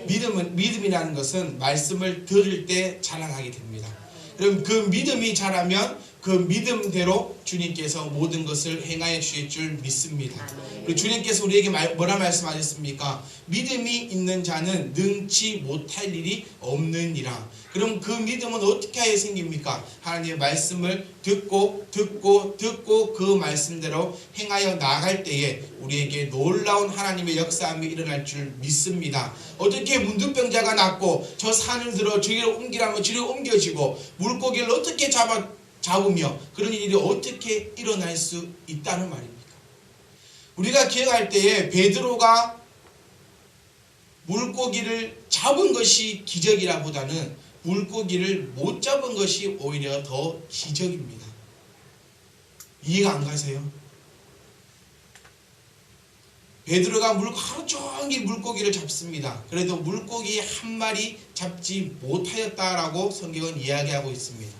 믿음이라는 것은 말씀을 들을 때 자라나게 됩니다. 그럼 그 믿음이 자라면 그 믿음대로 주님께서 모든 것을 행하여 주실 줄 믿습니다. 그리고 주님께서 우리에게 뭐라 말씀하셨습니까? 믿음이 있는 자는 능치 못할 일이 없느니라. 그럼 그 믿음은 어떻게 하여 생깁니까? 하나님의 말씀을 듣고 그 말씀대로 행하여 나아갈 때에 우리에게 놀라운 하나님의 역사함이 일어날 줄 믿습니다. 어떻게 문둥병자가 낫고 저 산을 들어 저기로 옮기라면 저기로 옮겨지고 물고기를 어떻게 잡으며 그런 일이 어떻게 일어날 수 있다는 말입니까? 우리가 기억할 때에 베드로가 물고기를 잡은 것이 기적이라보다는 물고기를 못 잡은 것이 오히려 더 기적입니다. 이해가 안 가세요? 베드로가 하루 종일 물고기를 잡습니다. 그래도 물고기 한 마리 잡지 못하였다라고 성경은 이야기하고 있습니다.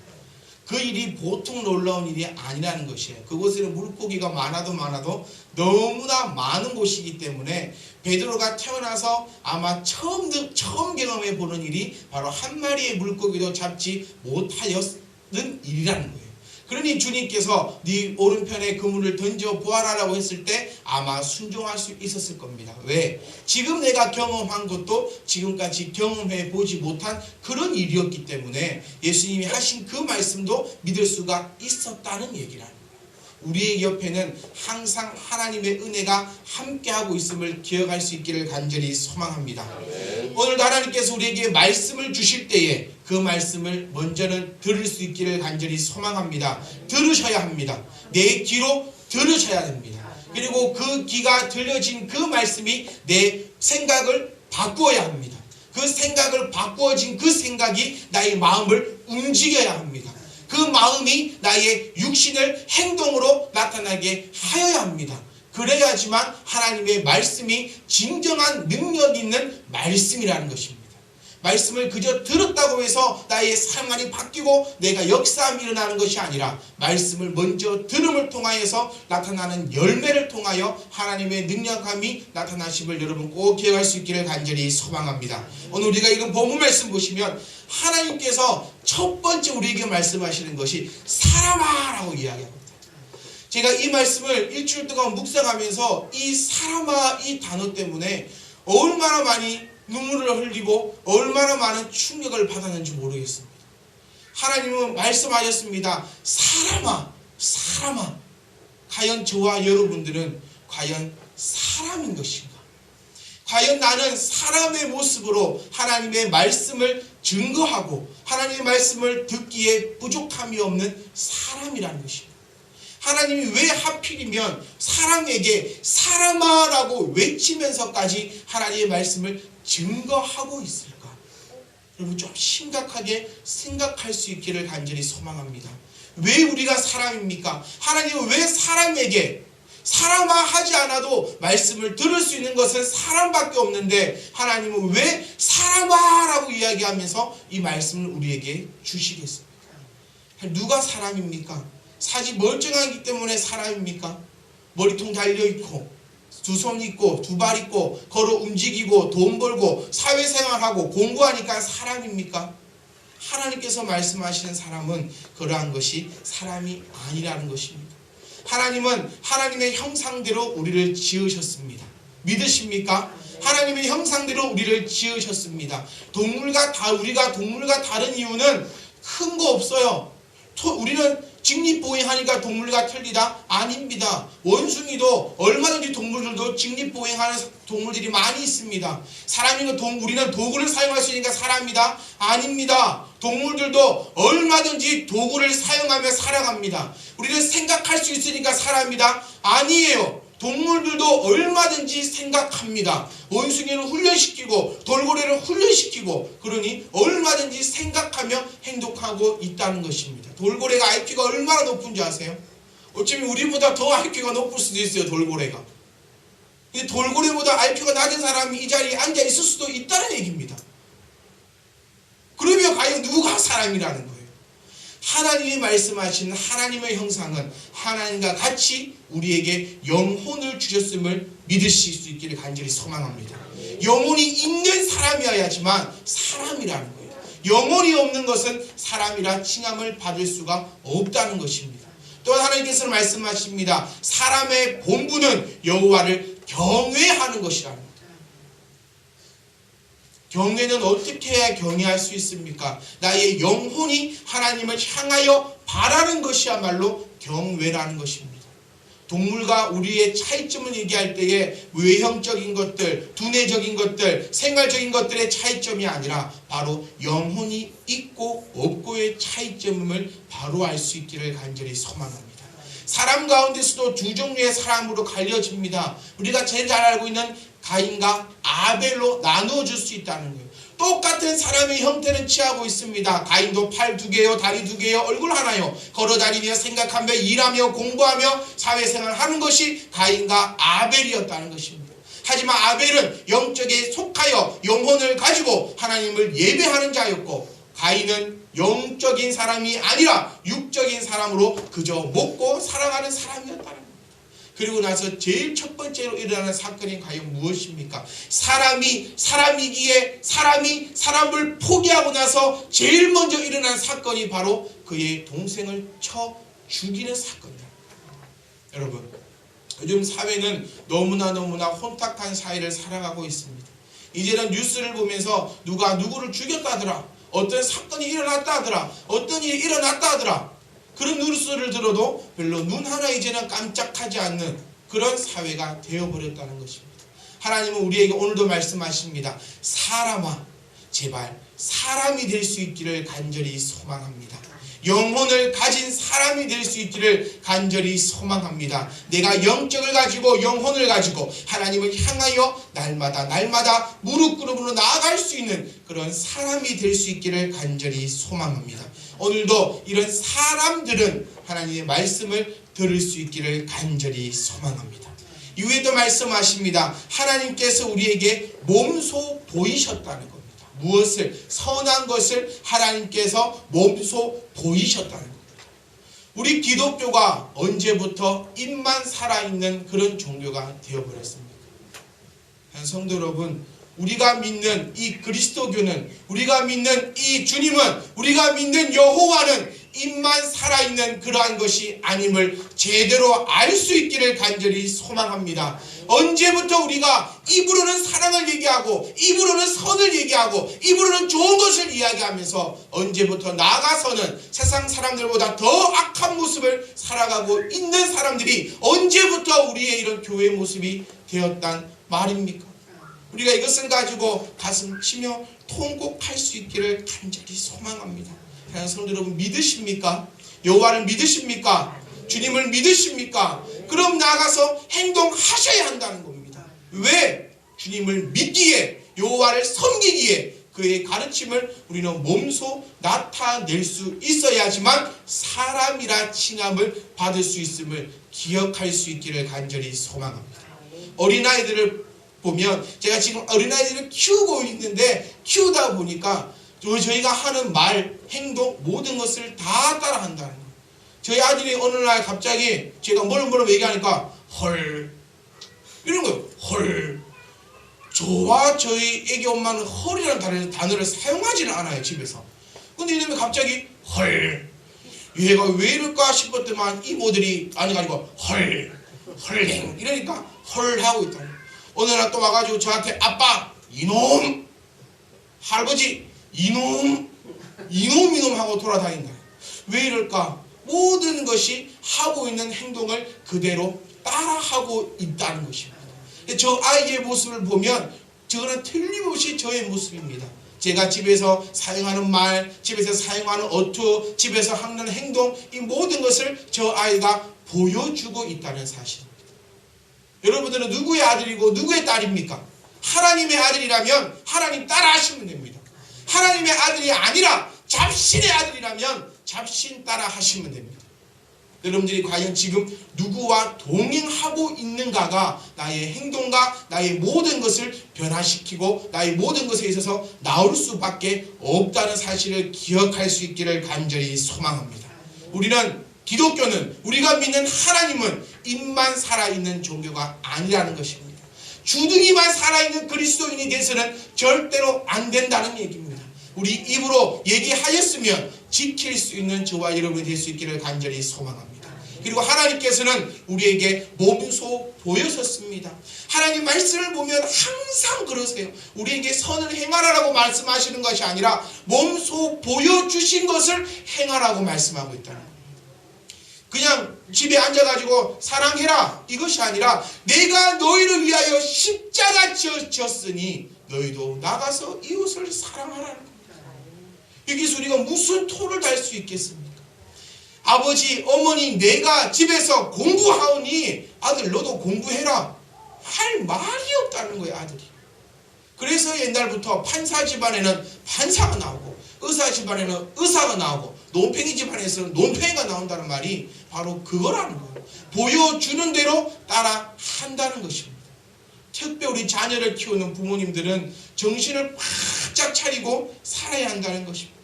그 일이 보통 놀라운 일이 아니라는 것이에요. 그곳에는 물고기가 많아도 너무나 많은 곳이기 때문에 베드로가 태어나서 아마 처음 경험해 보는 일이 바로 한 마리의 물고기도 잡지 못하였는 일이라는 거예요. 그러니 주님께서 네 오른편에 그물을 던져 보아라라고 했을 때 아마 순종할 수 있었을 겁니다. 왜? 지금 내가 경험한 것도 지금까지 경험해 보지 못한 그런 일이었기 때문에 예수님이 하신 그 말씀도 믿을 수가 있었다는 얘기라는 거예요. 우리의 옆에는 항상 하나님의 은혜가 함께하고 있음을 기억할 수 있기를 간절히 소망합니다. 오늘도 하나님께서 우리에게 말씀을 주실 때에 그 말씀을 먼저는 들을 수 있기를 간절히 소망합니다. 들으셔야 합니다. 내 귀로 들으셔야 됩니다. 그리고 그 귀가 들려진 그 말씀이 내 생각을 바꾸어야 합니다. 그 생각을 바꾸어진 그 생각이 나의 마음을 움직여야 합니다. 그 마음이 나의 육신을 행동으로 나타나게 하여야 합니다. 그래야지만 하나님의 말씀이 진정한 능력 있는 말씀이라는 것입니다. 말씀을 그저 들었다고 해서 나의 삶이 바뀌고 내가 역사함이 일어나는 것이 아니라 말씀을 먼저 들음을 통하여서 나타나는 열매를 통하여 하나님의 능력함이 나타나심을 여러분 꼭 기억할 수 있기를 간절히 소망합니다. 오늘 우리가 읽은 본문 말씀 보시면 하나님께서 첫 번째 우리에게 말씀하시는 것이 사람아 라고 이야기합니다. 제가 이 말씀을 일주일 동안 묵상하면서 이 사람아 이 단어 때문에 얼마나 많이 눈물을 흘리고 얼마나 많은 충격을 받았는지 모르겠습니다. 하나님은 말씀하셨습니다. 사람아 과연 저와 여러분들은 과연 사람인 것인가? 과연 나는 사람의 모습으로 하나님의 말씀을 증거하고 하나님의 말씀을 듣기에 부족함이 없는 사람이라는 것입니다. 하나님이 왜 하필이면 사람에게 사람아라고 외치면서까지 하나님의 말씀을 증거하고 있을까? 여러분 좀 심각하게 생각할 수 있기를 간절히 소망합니다. 왜 우리가 사람입니까? 하나님은 왜 사람에게 사람아 하지 않아도 말씀을 들을 수 있는 것은 사람밖에 없는데 하나님은 왜 사람아라고 이야기하면서 이 말씀을 우리에게 주시겠습니까? 누가 사람입니까? 사지 멀쩡하기 때문에 사람입니까? 머리통 달려있고 두 손 있고 두 발 있고 걸어 움직이고 돈 벌고 사회생활하고 공부하니까 사람입니까? 하나님께서 말씀하시는 사람은 그러한 것이 사람이 아니라는 것입니다. 하나님은 하나님의 형상대로 우리를 지으셨습니다. 믿으십니까? 하나님의 형상대로 우리를 지으셨습니다. 우리가 동물과 다른 이유는 큰 거 없어요. 우리는 직립보행하니까 동물과 틀리다? 아닙니다. 원숭이도 얼마든지 동물들도 직립보행하는 동물들이 많이 있습니다. 우리는 도구를 사용할 수 있으니까 사람이다? 아닙니다. 동물들도 얼마든지 도구를 사용하며 살아갑니다. 우리는 생각할 수 있으니까 사람이다? 아니에요. 동물들도 얼마든지 생각합니다. 원숭이를 훈련시키고 돌고래를 훈련시키고 그러니 얼마든지 생각하며 행동하고 있다는 것입니다. 돌고래가 IQ가 얼마나 높은지 아세요? 어쩌면 우리보다 더 IQ가 높을 수도 있어요. 돌고래가. 돌고래보다 IQ가 낮은 사람이 이 자리에 앉아 있을 수도 있다는 얘기입니다. 그러면 과연 누가 사람이라는 거예요? 하나님이 말씀하신 하나님의 형상은 하나님과 같이 우리에게 영혼을 주셨음을 믿으실 수 있기를 간절히 소망합니다. 영혼이 있는 사람이어야지만 사람이라는 거예요. 영혼이 없는 것은 사람이라 칭함을 받을 수가 없다는 것입니다. 또 하나님께서는 말씀하십니다. 사람의 본분은 여호와를 경외하는 것이라는 거예요. 경외는 어떻게 해야 경외할 수 있습니까? 나의 영혼이 하나님을 향하여 바라는 것이야말로 경외라는 것입니다. 동물과 우리의 차이점을 얘기할 때에 외형적인 것들, 두뇌적인 것들, 생활적인 것들의 차이점이 아니라 바로 영혼이 있고 없고의 차이점을 바로 알 수 있기를 간절히 소망합니다. 사람 가운데서도 두 종류의 사람으로 갈려집니다. 우리가 제일 잘 알고 있는 가인과 아벨로 나누어 줄 수 있다는 거예요. 똑같은 사람의 형태는 취하고 있습니다. 가인도 팔 2개요, 다리 2개요, 얼굴 하나요. 걸어다니며 생각하며 일하며 공부하며 사회생활 하는 것이 가인과 아벨이었다는 것입니다. 하지만 아벨은 영적에 속하여 영혼을 가지고 하나님을 예배하는 자였고, 가인은 영적인 사람이 아니라 육적인 사람으로 그저 먹고 살아가는 사람이었다는 겁니다. 그리고 나서 제일 첫 번째로 일어나는 사건이 과연 무엇입니까? 사람이기에 사람이 사람을 포기하고 나서 제일 먼저 일어나는 사건이 바로 그의 동생을 쳐 죽이는 사건이다. 여러분, 요즘 사회는 너무나 혼탁한 사회를 살아가고 있습니다. 이제는 뉴스를 보면서 누가 누구를 죽였다더라, 어떤 사건이 일어났다 하더라, 어떤 일이 일어났다 하더라, 그런 뉴스를 들어도 별로 눈 하나 이제는 깜짝하지 않는 그런 사회가 되어버렸다는 것입니다. 하나님은 우리에게 오늘도 말씀하십니다. 사람아, 제발 사람이 될 수 있기를 간절히 소망합니다. 영혼을 가진 사람이 될 수 있기를 간절히 소망합니다. 내가 영적을 가지고 영혼을 가지고 하나님을 향하여 날마다 무릎 꿇음으로 나아갈 수 있는 그런 사람이 될 수 있기를 간절히 소망합니다. 오늘도 이런 사람들은 하나님의 말씀을 들을 수 있기를 간절히 소망합니다. 이후에도 말씀하십니다. 하나님께서 우리에게 몸소 보이셨다는 겁니다. 무엇을? 선한 것을 하나님께서 몸소 보이셨다는 겁니다. 우리 기독교가 언제부터 입만 살아있는 그런 종교가 되어버렸습니까? 성도 여러분, 우리가 믿는 이 그리스도교는, 우리가 믿는 이 주님은, 우리가 믿는 여호와는 입만 살아있는 그러한 것이 아님을 제대로 알 수 있기를 간절히 소망합니다. 언제부터 우리가 입으로는 사랑을 얘기하고 입으로는 선을 얘기하고 입으로는 좋은 것을 이야기하면서 언제부터 나아가서는 세상 사람들보다 더 악한 모습을 살아가고 있는 사람들이 언제부터 우리의 이런 교회 모습이 되었단 말입니까? 우리가 이것을 가지고 가슴 치며 통곡할 수 있기를 간절히 소망합니다. 성도 여러분, 믿으십니까? 여호와를 믿으십니까? 주님을 믿으십니까? 그럼 나가서 행동하셔야 한다는 겁니다. 왜? 주님을 믿기에, 여호와를 섬기기에 그의 가르침을 우리는 몸소 나타낼 수 있어야지만 사람이라 칭함을 받을 수 있음을 기억할 수 있기를 간절히 소망합니다. 어린아이들을 보면, 제가 지금 어린아이들을 키우고 있는데 키우다 보니까 저희가 하는 말, 행동, 모든 것을 다 따라한다는 거예요. 저희 아들이 어느 날 갑자기 제가 뭐를 얘기하니까 헐, 이런 거예요. 헐. 저와 저희 애기 엄마는 헐이라는 단어를 사용하지는 않아요, 집에서. 근데 이놈이 갑자기 헐, 얘가 왜 이럴까 싶었더만 이모들이 아니고 헐랭 이러니까 헐 하고 있다. 어느 날 또 와가지고 저한테 아빠 이놈, 할아버지 이놈 하고 돌아다닌다. 왜 이럴까? 모든 것이 하고 있는 행동을 그대로 따라하고 있다는 것입니다. 저 아이의 모습을 보면 저는 틀림없이 저의 모습입니다. 제가 집에서 사용하는 말, 집에서 사용하는 어투, 집에서 하는 행동, 이 모든 것을 저 아이가 보여주고 있다는 사실입니다. 여러분들은 누구의 아들이고 누구의 딸입니까? 하나님의 아들이라면 하나님 따라 하시면 됩니다. 하나님의 아들이 아니라 잡신의 아들이라면 잡신 따라 하시면 됩니다. 여러분들이 과연 지금 누구와 동행하고 있는가가 나의 행동과 나의 모든 것을 변화시키고 나의 모든 것에 있어서 나올 수밖에 없다는 사실을 기억할 수 있기를 간절히 소망합니다. 우리는 기독교는 우리가 믿는 하나님은 입만 살아있는 종교가 아니라는 것입니다. 주둥이만 살아있는 그리스도인이 돼서는 절대로 안 된다는 얘기입니다. 우리 입으로 얘기하였으면 지킬 수 있는 저와 여러분이 될 수 있기를 간절히 소망합니다. 그리고 하나님께서는 우리에게 몸소 보여줬습니다. 하나님 말씀을 보면 항상 그러세요. 우리에게 선을 행하라고 말씀하시는 것이 아니라 몸소 보여주신 것을 행하라고 말씀하고 있다는 거예요. 그냥 집에 앉아가지고 사랑해라 이것이 아니라 내가 너희를 위하여 십자가 졌으니 너희도 나가서 이웃을 사랑하라는 겁니다. 여기서 우리가 무슨 토를 달 수 있겠습니까? 아버지 어머니 내가 집에서 공부하오니 아들 너도 공부해라 할 말이 없다는 거예요. 아들이. 그래서 옛날부터 판사 집안에는 판사가 나오고 의사 집안에는 의사가 나오고 논팽이 집안에서는 논팽이가 나온다는 말이 바로 그거라는 거예요. 보여주는 대로 따라 한다는 것입니다. 특별히 우리 자녀를 키우는 부모님들은 정신을 바짝 차리고 살아야 한다는 것입니다.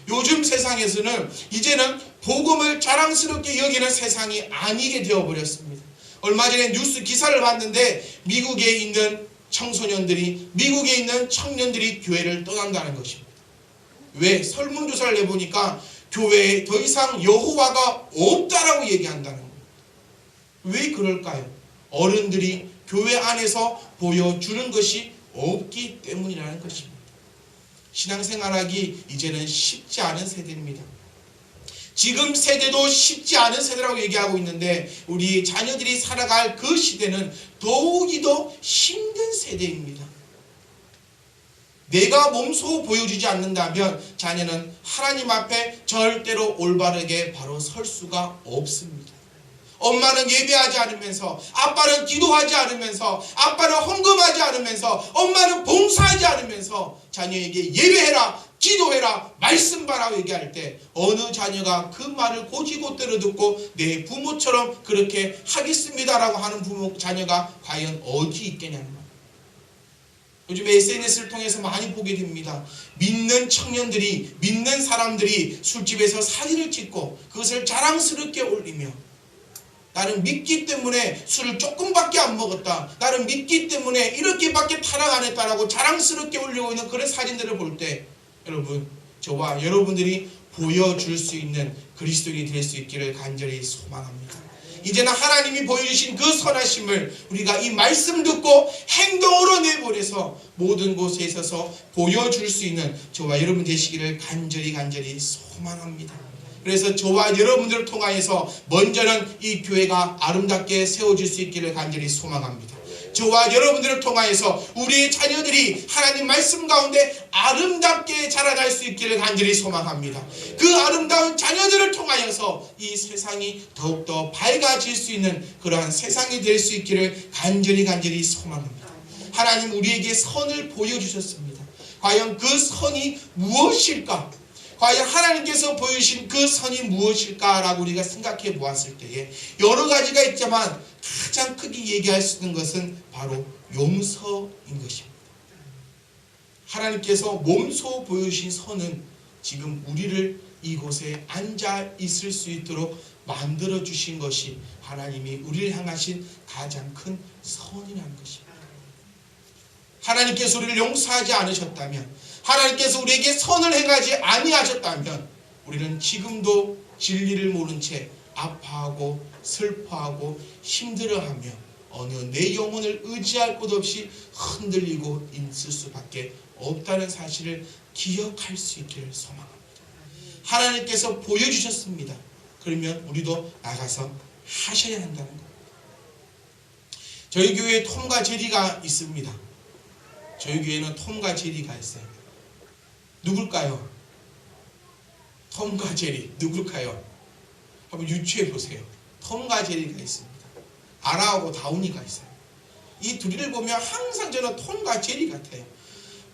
요즘 세상에서는 이제는 복음을 자랑스럽게 여기는 세상이 아니게 되어버렸습니다. 얼마 전에 뉴스 기사를 봤는데 미국에 있는 청소년들이 미국에 있는 청년들이 교회를 떠난다는 것입니다. 왜? 설문조사를 내보니까 교회에 더 이상 여호와가 없다라고 얘기한다는 거예요. 왜 그럴까요? 어른들이 교회 안에서 보여주는 것이 없기 때문이라는 것입니다. 신앙생활하기 이제는 쉽지 않은 세대입니다. 지금 세대도 쉽지 않은 세대라고 얘기하고 있는데 우리 자녀들이 살아갈 그 시대는 더욱이더 힘든 세대입니다. 내가 몸소 보여주지 않는다면 자녀는 하나님 앞에 절대로 올바르게 바로 설 수가 없습니다. 엄마는 예배하지 않으면서 아빠는 기도하지 않으면서 아빠는 헌금하지 않으면서 엄마는 봉사하지 않으면서 자녀에게 예배해라 기도해라 말씀 봐라 얘기할 때 어느 자녀가 그 말을 고지고대로 듣고 내 부모처럼 그렇게 하겠습니다라고 하는 자녀가 과연 어디 있겠냐는 말이에요. 요즘 SNS를 통해서 많이 보게 됩니다. 믿는 청년들이 믿는 사람들이 술집에서 사진을 찍고 그것을 자랑스럽게 올리며 나는 믿기 때문에 술을 조금밖에 안 먹었다. 나는 믿기 때문에 이렇게밖에 타락 안 했다라고 자랑스럽게 올리고 있는 그런 사진들을 볼 때 여러분 저와 여러분들이 보여줄 수 있는 그리스도인이 될 수 있기를 간절히 소망합니다. 이제는 하나님이 보여주신 그 선하심을 우리가 이 말씀 듣고 행동으로 내보내서 모든 곳에 있어서 보여줄 수 있는 저와 여러분 되시기를 간절히 소망합니다. 그래서 저와 여러분들을 통하여서 먼저는 이 교회가 아름답게 세워질 수 있기를 간절히 소망합니다. 저와 여러분들을 통하여서 우리의 자녀들이 하나님 말씀 가운데 아름답게 자라날 수 있기를 간절히 소망합니다. 그 아름다운 자녀들을 통하여서 이 세상이 더욱더 밝아질 수 있는 그러한 세상이 될 수 있기를 간절히 소망합니다. 하나님 우리에게 선을 보여주셨습니다. 과연 그 선이 무엇일까? 과연 하나님께서 보여주신 그 선이 무엇일까라고 우리가 생각해 보았을 때에 여러 가지가 있지만 가장 크게 얘기할 수 있는 것은 바로 용서인 것입니다. 하나님께서 몸소 보여주신 선은 지금 우리를 이곳에 앉아 있을 수 있도록 만들어 주신 것이 하나님이 우리를 향하신 가장 큰 선이라는 것입니다. 하나님께서 우리를 용서하지 않으셨다면 하나님께서 우리에게 선을 행하지 아니하셨다면 우리는 지금도 진리를 모른 채 아파하고 슬퍼하고 힘들어하며 어느 내 영혼을 의지할 것 없이 흔들리고 있을 수밖에 없다는 사실을 기억할 수 있기를 소망합니다. 하나님께서 보여주셨습니다. 그러면 우리도 나가서 하셔야 한다는 것. 저희 교회에 톰과 제리가 있습니다. 저희 교회는 톰과 제리가 있어요. 누굴까요? 톰과 제리 누굴까요? 한번 유추해 보세요. 톰과 제리가 있습니다. 아라하고 다운이가 있어요. 이 둘이를 보면 항상 저는 톰과 제리 같아요.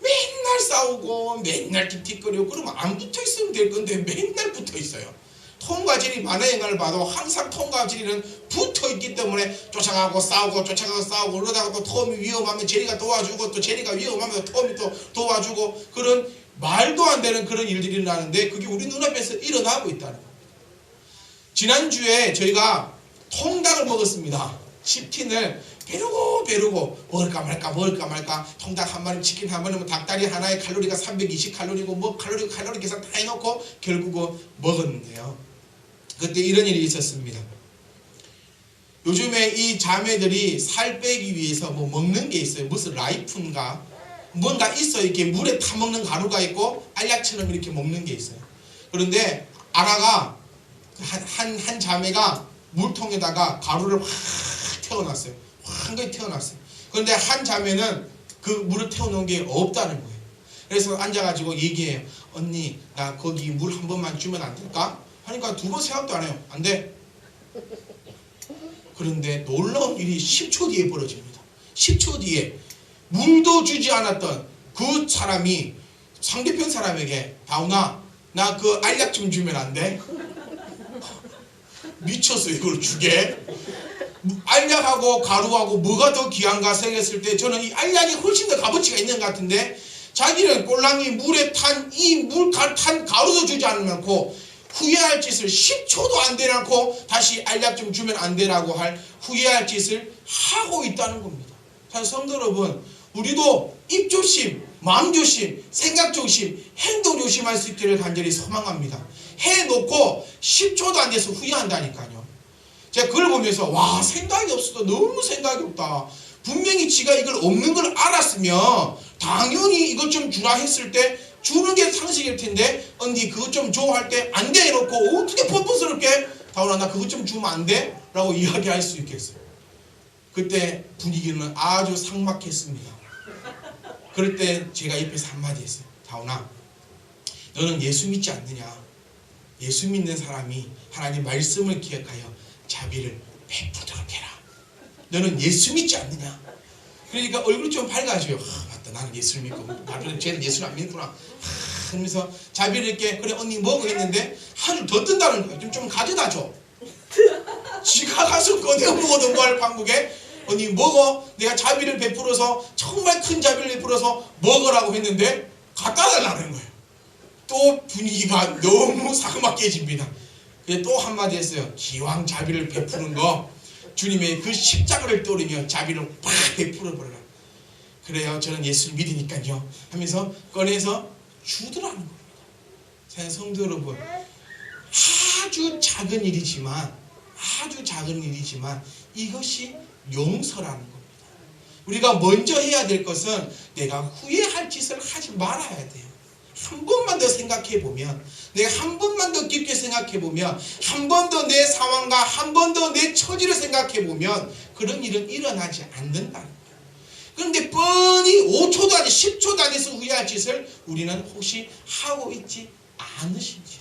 맨날 싸우고 맨날 틱틱거리고 그러면 안 붙어 있으면 될 건데 맨날 붙어 있어요. 톰과 제리 만화의 영화를 봐도 항상 톰과 제리는 붙어 있기 때문에 쫓아가고 싸우고 그러다가 또 톰이 위험하면 제리가 도와주고 또 제리가 위험하면 톰이 또 도와주고 그런 말도 안 되는 그런 일들이 일어나는데 그게 우리 눈앞에서 일어나고 있다는 겁니다. 지난주에 저희가 통닭을 먹었습니다. 치킨을 배르고 먹을까 말까 통닭 한 마리 치킨 한 마리면 닭다리 하나에 칼로리가 320칼로리고 뭐 칼로리 계산 다 해놓고 결국은 먹었는데요. 그때 이런 일이 있었습니다. 요즘에 이 자매들이 살 빼기 위해서 뭐 먹는 게 있어요. 무슨 라이프인가 뭔가 있어요. 이렇게 물에 타 먹는 가루가 있고 알약처럼 이렇게 먹는 게 있어요. 그런데 아라가 한 자매가 물통에다가 가루를 확 태워놨어요. 한가히 태워놨어요. 그런데 한 자매는 그 물을 태워놓은 게 없다는 거예요. 그래서 앉아가지고 얘기해요. 언니 나 거기 물 한 번만 주면 안 될까? 하니까 두 번 생각도 안 해요. 안 돼. 그런데 놀라운 일이 10초 뒤에 벌어집니다. 10초 뒤에 물도 주지 않았던 그 사람이 상대편 사람에게 다운아 나 그 알약 좀 주면 안 돼? 미쳤어 이걸 주게? 알약하고 가루하고 뭐가 더 귀한가 생각했을 때 저는 이 알약이 훨씬 더 값어치가 있는 것 같은데 자기는 꼴랑이 물에 탄 이 탄 가루도 주지 않고 후회할 짓을 10초도 안 되놓고 다시 알약 좀 주면 안 되라고 할 후회할 짓을 하고 있다는 겁니다. 자, 성도 여러분, 우리도 입 조심, 마음 조심, 생각 조심, 행동 조심할 수 있기를 간절히 소망합니다. 해놓고 10초도 안 돼서 후회한다니까요. 제가 그걸 보면서 와 생각이 없어도 너무 생각이 없다. 분명히 지가 이걸 없는 걸 알았으면 당연히 이걸 좀 주라 했을 때 주는 게 상식일 텐데 언니 그것 좀 줘 할 때 안 돼 해놓고 어떻게 뻔뻔스럽게 다운아 나 그것 좀 주면 안 돼? 라고 이야기할 수 있겠어요. 그때 분위기는 아주 삭막했습니다. 그럴 때 제가 옆에서 한마디 했어요. 다운아 너는 예수 믿지 않느냐? 예수 믿는 사람이 하나님 말씀을 기억하여 자비를 베푸도록 해라. 너는 예수 믿지 않느냐? 그러니까 얼굴이 좀 밝아져요. 맞다 나는 예수를 믿고 나는 쟤는 예수를 안 믿구나 하면서 자비를 이렇게 그래 언니 먹어 했는데 아주 더 뜬다는 거예요. 좀 가져다 줘. 지가 가서 꺼내 먹어도 할 방법에 언니 먹어 내가 자비를 베풀어서 정말 큰 자비를 베풀어서 먹으라고 했는데 갖다 달라는 거예요. 또 분위기가 너무 삭막해집니다. 또 한마디 했어요. 기왕 자비를 베푸는 거 주님의 그 십자가를 떠올리며 자비를 팍 베풀어 버려라. 그래요 저는 예수를 믿으니까요 하면서 꺼내서 주더라는 겁니다. 성도 여러분 아주 작은 일이지만 이것이 용서라는 겁니다. 우리가 먼저 해야 될 것은 내가 후회할 짓을 하지 말아야 돼요. 한 번만 더 생각해 보면 내가 한 번만 더 깊게 생각해 보면 한 번 더 내 상황과 한 번 더 내 처지를 생각해 보면 그런 일은 일어나지 않는다는 거예요. 그런데 뻔히 5초도 아니 10초도 안에서 후회할 짓을 우리는 혹시 하고 있지 않으신지.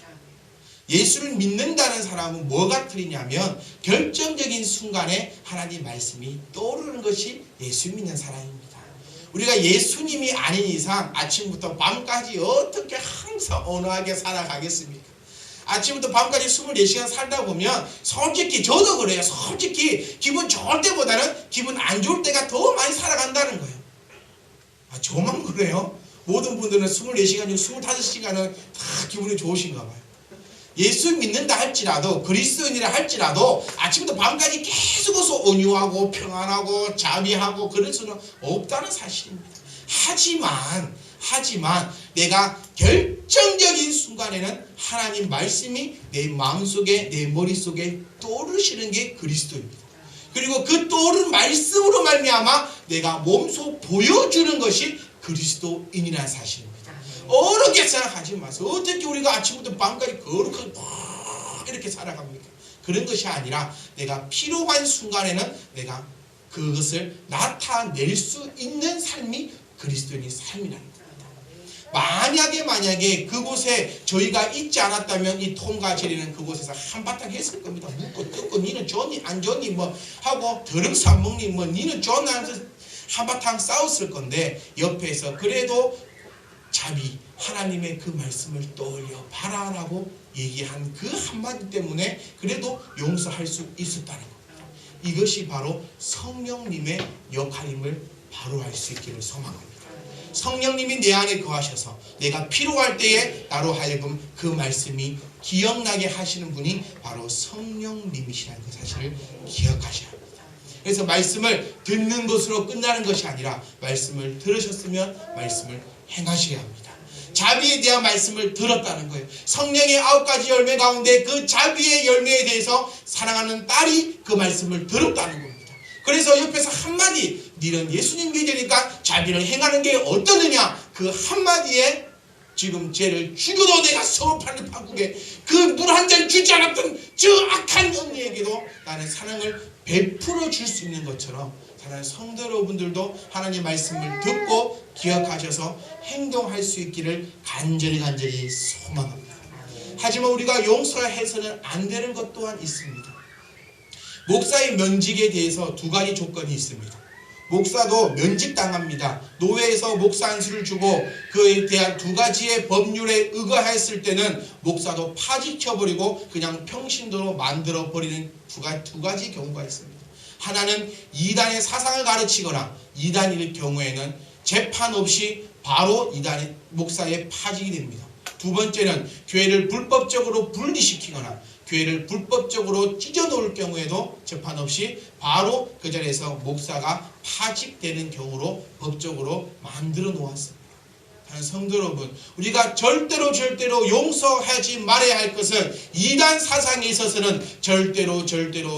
예수를 믿는다는 사람은 뭐가 틀리냐면 결정적인 순간에 하나님 말씀이 떠오르는 것이 예수 믿는 사람입니다. 우리가 예수님이 아닌 이상 아침부터 밤까지 어떻게 항상 온화하게 살아가겠습니까? 아침부터 밤까지 24시간 살다 보면 솔직히 저도 그래요. 솔직히 기분 좋을 때보다는 기분 안 좋을 때가 더 많이 살아간다는 거예요. 저만 그래요? 모든 분들은 24시간 중 25시간은 다 기분이 좋으신가 봐요. 예수 믿는다 할지라도 그리스도인이라 할지라도 아침부터 밤까지 계속해서 온유하고 평안하고 자비하고 그럴 수는 없다는 사실입니다. 하지만 내가 결정적인 순간에는 하나님 말씀이 내 마음속에 내 머릿속에 떠오르시는 게 그리스도입니다. 그리고 그 떠오른 말씀으로 말미암아 내가 몸소 보여주는 것이 그리스도인이라는 사실입니다. 어렵게 생각하지 마세요. 어떻게 우리가 아침부터 밤까지 거룩하게 이렇게 살아갑니까? 그런 것이 아니라 내가 필요한 순간에는 내가 그것을 나타낼 수 있는 삶이 그리스도인의 삶이라는 겁니다. 만약에 그곳에 저희가 있지 않았다면 이 톰과 제리는 그곳에서 한바탕 했을 겁니다. 묻고 뜯고 니는 좋니 안 좋니 뭐 하고 더럽사 먹니 뭐 니는 좋니 하면서 한바탕 싸웠을 건데 옆에서 그래도 자비 하나님의 그 말씀을 떠올려 봐라라고 얘기한 그 한마디 때문에 그래도 용서할 수 있었다는 겁니다. 이것이 바로 성령님의 역할임을 바로 알 수 있기를 소망합니다. 성령님이 내 안에 거하셔서 내가 필요할 때에 나로 하여금 그 말씀이 기억나게 하시는 분이 바로 성령님이시라는 그 사실을 기억하셔야 합니다. 그래서 말씀을 듣는 것으로 끝나는 것이 아니라 말씀을 들으셨으면 말씀을 행하셔야 합니다. 자비에 대한 말씀을 들었다는 거예요. 성령의 9가지 열매 가운데 그 자비의 열매에 대해서 사랑하는 딸이 그 말씀을 들었다는 겁니다. 그래서 옆에서 한마디, 너는 예수님 믿으니까 자비를 행하는 게 어떠느냐, 그 한마디에 지금 죄를 죽여도 내가 서울팔리 판국에 그 물 한 잔 주지 않았던 저 악한 언니에게도 나는 사랑을 베풀어 줄 수 있는 것처럼 사랑하는 성도 여러분들도 하나님의 말씀을 듣고 기억하셔서 행동할 수 있기를 간절히 소망합니다. 하지만 우리가 용서해서는 안 되는 것 또한 있습니다. 목사의 면직에 대해서 2가지 조건이 있습니다. 목사도 면직당합니다. 노회에서 목사 안수를 주고 그에 대한 2가지의 법률에 의거했을 때는 목사도 파직혀버리고 그냥 평신도로 만들어버리는 2가지 경우가 있습니다. 하나는 이단의 사상을 가르치거나 이단일 경우에는 재판 없이 바로 이단의 목사에 파직이 됩니다. 2번째는 교회를 불법적으로 분리시키거나 교회를 불법적으로 찢어놓을 경우에도 재판 없이 바로 그 자리에서 목사가 파직되는 경우로 법적으로 만들어 놓았습니다. 성도 여러분, 우리가 절대로 용서하지 말아야 할 것은 이단 사상에 있어서는 절대로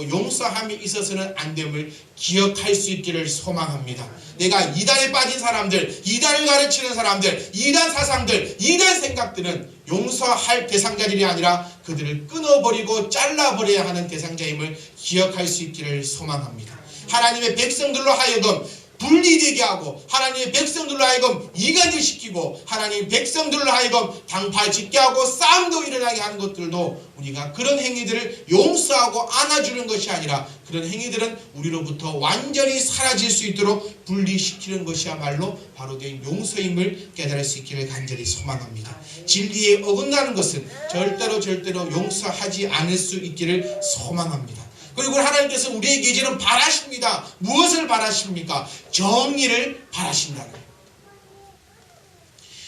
용서함이 있어서는 안 됨을 기억할 수 있기를 소망합니다. 내가 이단에 빠진 사람들, 이단을 가르치는 사람들, 이단 사상들, 이단 생각들은 용서할 대상자들이 아니라 그들을 끊어버리고 잘라버려야 하는 대상자임을 기억할 수 있기를 소망합니다. 하나님의 백성들로 하여금 분리되게 하고 하나님의 백성들로 하여금 이간질시키고 하나님의 백성들로 하여금 당파짓게 하고 싸움도 일어나게 하는 것들도 우리가 그런 행위들을 용서하고 안아주는 것이 아니라 그런 행위들은 우리로부터 완전히 사라질 수 있도록 분리시키는 것이야말로 바로 된 용서임을 깨달을 수 있기를 간절히 소망합니다. 진리에 어긋나는 것은 절대로 용서하지 않을 수 있기를 소망합니다. 그리고 하나님께서 우리에게 이제는 바라십니다. 무엇을 바라십니까? 정의를 바라신다는 거예요.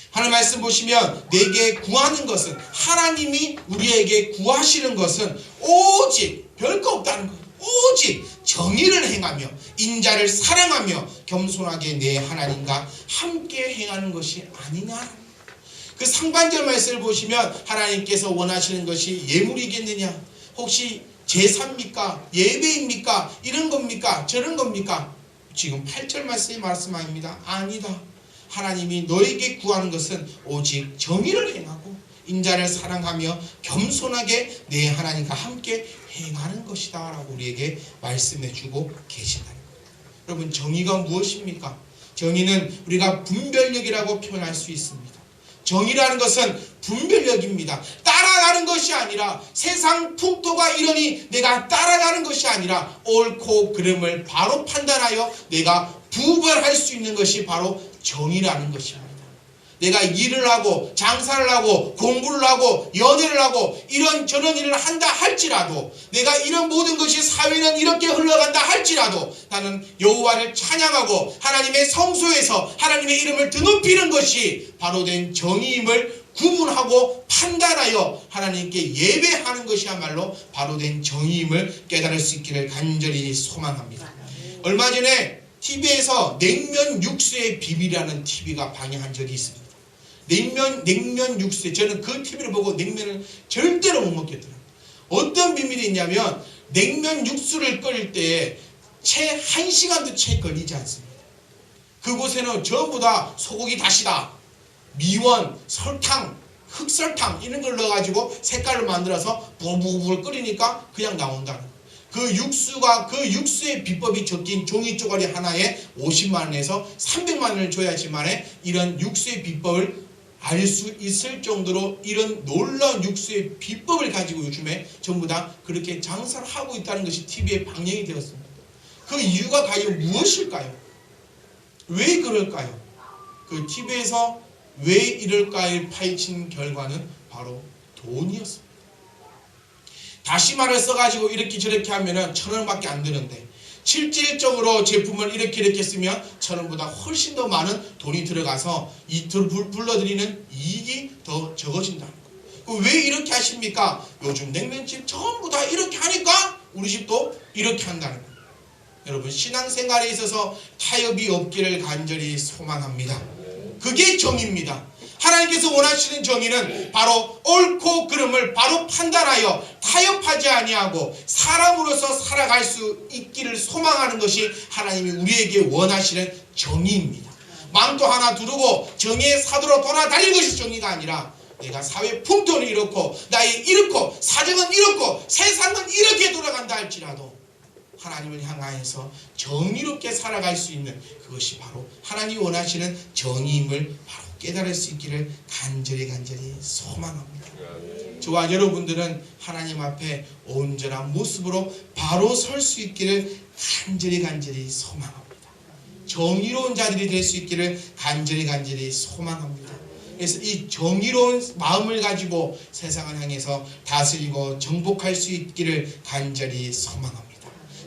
하나님 말씀 보시면 내게 구하는 것은, 하나님이 우리에게 구하시는 것은 오직 별거 없다는 거예요. 오직 정의를 행하며 인자를 사랑하며 겸손하게 내 하나님과 함께 행하는 것이 아니냐. 그 상반절 말씀을 보시면 하나님께서 원하시는 것이 예물이겠느냐, 혹시 제사입니까? 예배입니까? 이런 겁니까? 저런 겁니까? 지금 8절 말씀이 말씀합니다. 아니다. 하나님이 너에게 구하는 것은 오직 정의를 행하고 인자를 사랑하며 겸손하게 내 하나님과 함께 행하는 것이다 라고 우리에게 말씀해 주고 계신다는 거예요. 여러분, 정의가 무엇입니까? 정의는 우리가 분별력이라고 표현할 수 있습니다. 정의라는 것은 분별력입니다. 따라가는 것이 아니라 세상 풍토가 이러니 내가 따라가는 것이 아니라 옳고 그름을 바로 판단하여 내가 구별할 수 있는 것이 바로 정의라는 것입니다. 내가 일을 하고 장사를 하고 공부를 하고 연애를 하고 이런 저런 일을 한다 할지라도, 내가 이런 모든 것이 사회는 이렇게 흘러간다 할지라도 나는 여호와를 찬양하고 하나님의 성소에서 하나님의 이름을 드높이는 것이 바로 된 정의임을 구분하고 판단하여 하나님께 예배하는 것이야말로 바로 된 정의임을 깨달을 수 있기를 간절히 소망합니다. 얼마 전에 TV에서 냉면 육수의 비밀이라는 TV가 방영한 적이 있습니다. 냉면 육수, 저는 그 TV를 보고 냉면을 절대로 못 먹겠더라고요. 어떤 비밀이 있냐면 냉면 육수를 끓일 때 채 1시간도 채 걸리지 않습니다. 그곳에는 전부 다 소고기 다시다, 미원, 설탕, 흑설탕 이런 걸 넣어가지고 색깔을 만들어서 부글부글 끓이니까 그냥 나온다는 거예요. 그 육수의 비법이 적힌 종이 쪼가리 하나에 50만 원에서 300만 원을 줘야지만 이런 육수의 비법을 알 수 있을 정도로 이런 놀라운 육수의 비법을 가지고 요즘에 전부 다 그렇게 장사를 하고 있다는 것이 TV에 방영이 되었습니다. 그 이유가 과연 무엇일까요? 왜 그럴까요? 그 TV에서 왜 이럴까를 파헤친 결과는 바로 돈이었습니다. 다시마를 써가지고 이렇게 저렇게 하면은 1,000원밖에 안 드는데 실질적으로 제품을 이렇게 쓰면 천원보다 훨씬 더 많은 돈이 들어가서 이 불러들이는 이익이 더 적어진다는 거예요. 왜 이렇게 하십니까? 요즘 냉면집 전부 다 이렇게 하니까 우리 집도 이렇게 한다는 거예요. 여러분, 신앙생활에 있어서 타협이 없기를 간절히 소망합니다. 그게 정의입니다. 하나님께서 원하시는 정의는 바로 옳고 그름을 바로 판단하여 타협하지 아니하고 사람으로서 살아갈 수 있기를 소망하는 것이 하나님이 우리에게 원하시는 정의입니다. 망토 하나 두르고 정의의 사도로 돌아다니는 것이 정의가 아니라 내가 사회 풍토는 이렇고 나의 이렇고 사정은 이렇고 세상은 이렇게 돌아간다 할지라도 하나님을 향하여서 정의롭게 살아갈 수 있는 그것이 바로 하나님이 원하시는 정의임을 바로 깨달을 수 있기를 간절히 소망합니다. 저와 여러분들은 하나님 앞에 온전한 모습으로 바로 설 수 있기를 간절히 소망합니다. 정의로운 자들이 될 수 있기를 간절히 소망합니다. 그래서 이 정의로운 마음을 가지고 세상을 향해서 다스리고 정복할 수 있기를 간절히 소망합니다.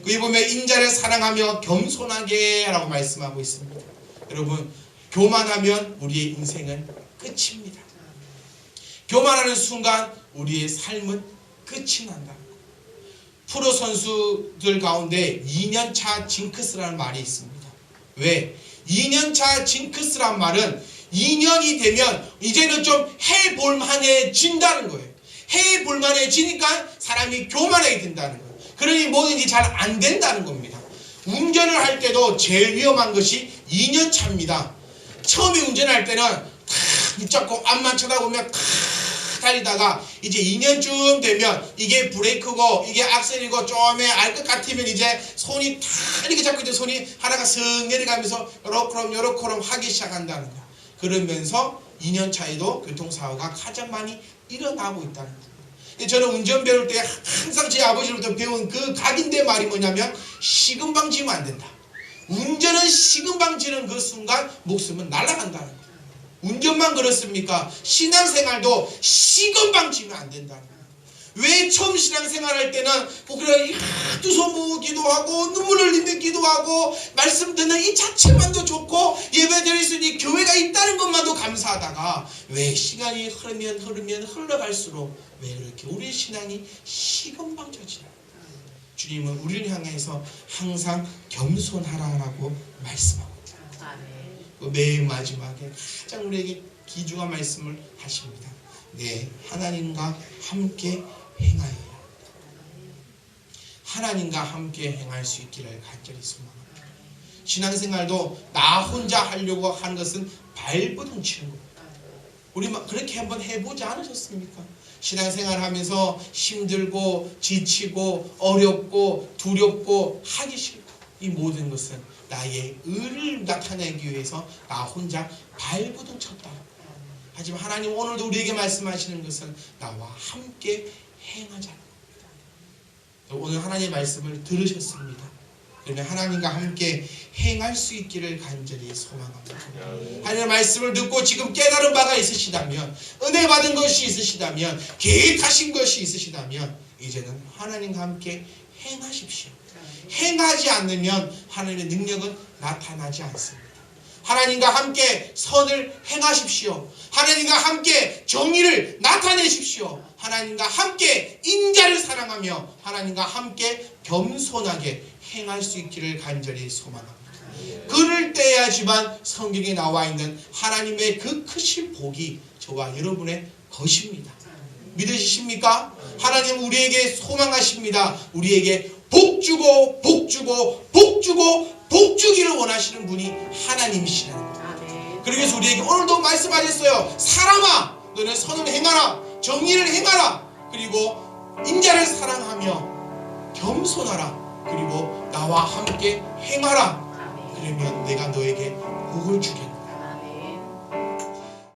거기 보면 인자를 사랑하며 겸손하게 라고 말씀하고 있습니다. 여러분, 교만하면 우리의 인생은 끝입니다. 교만하는 순간 우리의 삶은 끝이 난다. 프로 선수들 가운데 2년차 징크스라는 말이 있습니다. 왜? 2년차 징크스란 말은 2년이 되면 이제는 좀 해볼만해진다는 거예요. 해볼만해지니까 사람이 교만하게 된다는 거예요. 그러니 뭐든지 잘 안 된다는 겁니다. 운전을 할 때도 제일 위험한 것이 2년차입니다. 처음에 운전할 때는 탁 붙잡고 앞만 쳐다보면 탁 달리다가 이제 2년쯤 되면 이게 브레이크고 이게 악셀이고 좀에 알 것 같으면 이제 손이 탁 이렇게 잡고 있던 손이 하나가 슥 내려가면서 요렇게 하기 시작한다는 거야. 그러면서 2년 차에도 교통사고가 가장 많이 일어나고 있다는 거예요. 저는 운전 배울 때 항상 제 아버지로부터 배운 그 각인된 말이 뭐냐면 시금방지면 안 된다. 운전은 시금방지는 그 순간 목숨은 날아간다는 거예요. 운전만 그렇습니까? 신앙생활도 시금방지면 안 된다는 거예요. 왜 처음 신앙생활할 때는 그래 두 손 모으고 기도하고 눈물 흘리며 기도하고 말씀 듣는 이 자체만도 좋고 예배 드릴 수 있는 교회가 있다는 것만도 감사하다가 왜 시간이 흘러갈수록 왜 그렇게 우리의 신앙이 시금방져지나? 주님은 우리를 향해서 항상 겸손하라라고 말씀하고 있다. 맨 마지막에 가장 우리에게 귀중한 말씀을 하십니다. 네, 하나님과 함께 행하여야. 하나님과 함께 행할 수 있기를 간절히 소망합니다. 신앙생활도 나 혼자 하려고 하는 것은 발버둥 치는 겁니다. 우리 그렇게 한번 해보지 않으셨습니까? 신앙생활 하면서 힘들고 지치고 어렵고 두렵고 하기 싫고 이 모든 것은 나의 의를 나타내기 위해서 나 혼자 발버둥 쳤다. 하지만 하나님 오늘도 우리에게 말씀하시는 것은 나와 함께 행하자는 겁니다. 오늘 하나님의 말씀을 들으셨습니다. 그러면 하나님과 함께 행할 수 있기를 간절히 소망합니다. 하나님의 말씀을 듣고 지금 깨달은 바가 있으시다면, 은혜 받은 것이 있으시다면, 계획하신 것이 있으시다면 이제는 하나님과 함께 행하십시오. 행하지 않으면 하나님의 능력은 나타나지 않습니다. 하나님과 함께 선을 행하십시오. 하나님과 함께 정의를 나타내십시오. 하나님과 함께 인자를 사랑하며 하나님과 함께 겸손하게 행할 수 있기를 간절히 소망합니다. 그럴 때야지만 성경에 나와 있는 하나님의 그 크신 복이 저와 여러분의 것입니다. 믿으십니까? 하나님 우리에게 소망하십니다. 우리에게 복 주고 복 주고 복 주고 복 주기를 원하시는 분이 하나님이시라는 거예요. 그래서 우리에게 오늘도 말씀하셨어요. 사람아 너는 선을 행하라. 정의를 행하라. 그리고 인자를 사랑하며 겸손하라. 그리고 나와 함께 행하라. 그러면 내가 너에게 복을 주겠다.